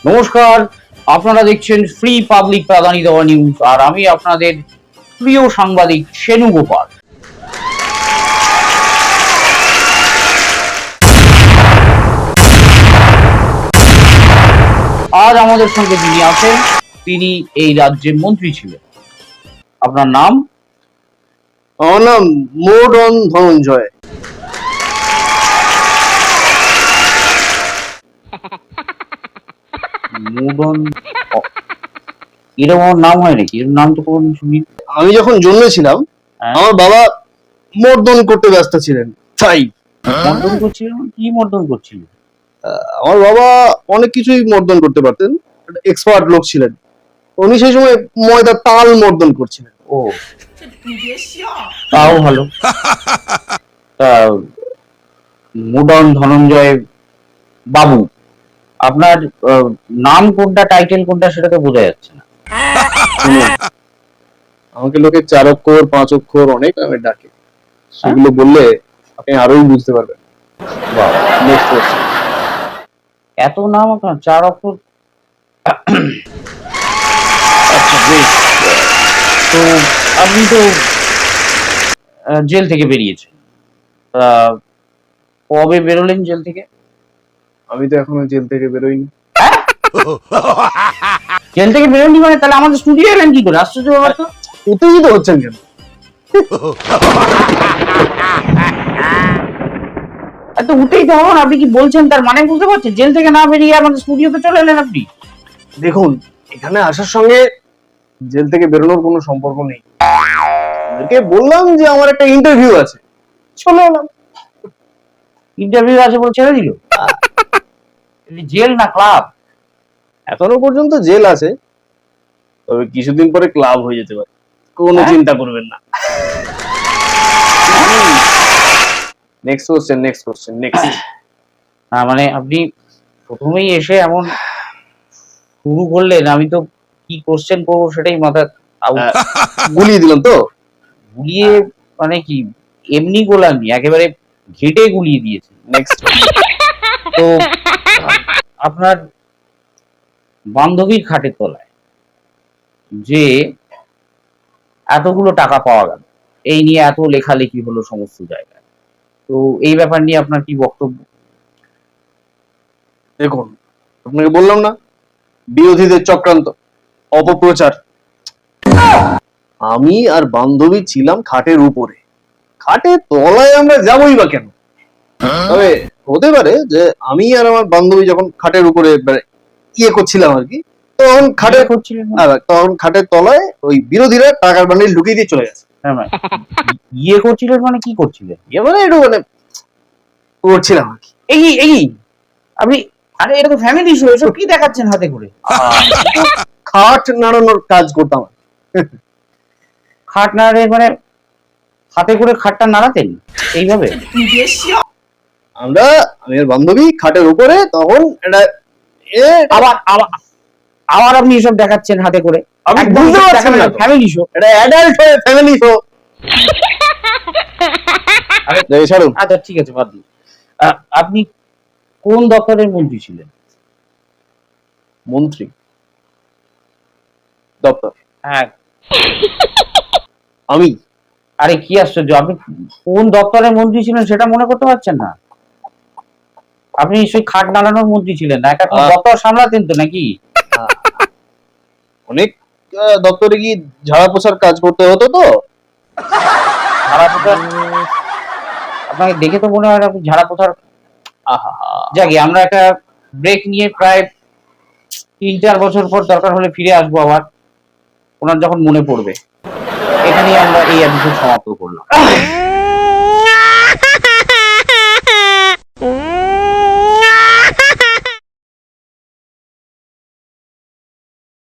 নমস্কার, আপনারা দেখছেন ফ্রি পাবলিক প্রাধান্য দেওয়া নিউজ, আর আমি আপনাদের প্রিয় সাংবাদিক সেনু গোপাল। আজ আমাদের সঙ্গে যিনি আছেন তিনি এই রাজ্যের মন্ত্রী ছিলেন। আপনার নাম? আমার নাম মোডন ধনঞ্জয়। মুডন? এরকম আমার নাম হয় নাকি? এর নাম তো কোনো শুনি। আমি যখন জন্মেছিলাম আমার বাবা মর্দন করতে ব্যস্ত ছিলেন, তাই মর্দন করছিলেন? কি মর্দন করছিলেন? আমার বাবা অনেক কিছুই মর্দন করতে পারতেন, এক্সপার্ট লোক ছিলেন। উনি সেই সময় ময়দা তাল মর্দন করছিলেন। ও, তাও ভালো। তা মুডন ধনঞ্জয় বাবু, আপনার নাম কোনটা, টাইটেল কোনটা, সেটা তো বোঝা যাচ্ছে না। আমাকে লোকে 4 অক্ষর 5 অক্ষর অনেক নামে ডাকে, সেগুলো বললে আপনি আরোই বুঝতে পারবেন। বাহ, নেক্সট কোশ্চেন। এত নাম আপনার, 4 অক্ষর? আচ্ছা, বেশ। তো আপনি তো জেল থেকে বেরিয়েছেন, তা কবে বেরোলেন জেল থেকে? আমি তো এখনো জেল থেকে বেরোইনি। জেল থেকে বেরোননি মানে? তাহলে আমাদের স্টুডিও এলেন কি করে? আশ্চর্য ব্যাপার তো। উত্তেজিত হচ্ছেন কেন? এত উঠেই তো হবো না। আপনি কি বলছেন তার মানে বুঝতে পারছেন? জেল থেকে না বেরিয়ে আমাদের স্টুডিওতে চলে এলেন আপনি। দেখুন, এখানে আসার সঙ্গে জেল থেকে বেরোনোর কোনো সম্পর্ক নেই। ওদেরকে বললাম যে আমার একটা ইন্টারভিউ আছে, চলে এলাম। ইন্টারভিউ আছে বলে ছেড়ে দিল? জেল না ক্লাব? এখনো পর্যন্ত জেল আছে, তবে কিছুদিন পরে ক্লাব হয়ে যেতে পারে, কোনো চিন্তা করবেন না। Next question, next question, next. মানে আপনি প্রথমেই এসে এমন শুরু করলেন, আমি তো কি কোশ্চেন করবো সেটাই মাথা গুলিয়ে দিলাম তো। গুলিয়ে মানে কি? এমনি গোলামি, একেবারে ঘেটে গুলিয়ে দিয়েছে। নেক্সট। তো আপনার বান্ধবীর খাটের তলায় যে এতগুলো টাকা পাওয়া গেল, এই নিয়ে এত লেখালেখি হলো সমস্ত জায়গায়, তো এই ব্যাপার নিয়ে আপনার কি বক্তব্য? দেখুন, আপনাকে বললাম না, বিরোধীদের চক্রান্ত, অপপ্রচার। আমি আর বান্ধবী ছিলাম খাটের উপরে, খাটের তলায় আমরা যাবোই বা কেন? তবে হতে পারে যে আমি আর আমার বান্ধবী যখন খাটের উপরে ইয়ে করছিলাম আর কি, তখন খাটের করছিলেন? তখন খাটের তলায় ওই বিরোধীরা টাকার বান্ডিল ঢুকিয়ে দিয়ে চলে গেছে। ইয়ে করছিলেন মানে কি করছিলেন? এবারে একটু করছিলাম আর কি। এই আপনি, আরে এটা তো ফ্যামিলি শো, এসব কি দেখাচ্ছেন হাতে করে? খাট নাড়ানোর কাজ করতাম। খাট নাড়ে মানে হাতে করে খাটটা নাড়াতেন এইভাবে? আমি আর বান্ধবী খাটের উপরে, তখন এটা আবার আবার আবার আপনি এসব দেখাচ্ছেন হাতে করে? আমি বুঝতে পারছি না, ফ্যামিলি শো এটা অ্যাডাল্ট হয়ে ফ্যামিলি শো। ছাড়ুন। আচ্ছা ঠিক আছে, বাদ দিন। আপনি কোন দপ্তরের মন্ত্রী ছিলেন? মন্ত্রী দপ্তর? হ্যাঁ। আমি? আরে কি আশ্চর্য, আপনি কোন দপ্তরের মন্ত্রী ছিলেন সেটা মনে করতে পারছেন না? আপনি নিশ্চয়ই খাট নাড়ানোর মন্ত্রী ছিলেন না, একটা দপ্তর সামলাতেন তো নাকি? অনেক দপ্তরে গিয়ে ঝাড়া পোছার কাজ করতে হতো তো। ঝাড়া পোছার? আপনাকে দেখে তো মনে হয় না আপনি ঝাড়া পোছার। যাকে আমরা একটা ব্রেক নিয়ে প্রায় 3-4 বছর পর দরকার হলে ফিরে আসবো আবার, ওনার যখন মনে পড়বে। এখানেই আমরা এই এপিসোড সমাপ্ত করলাম।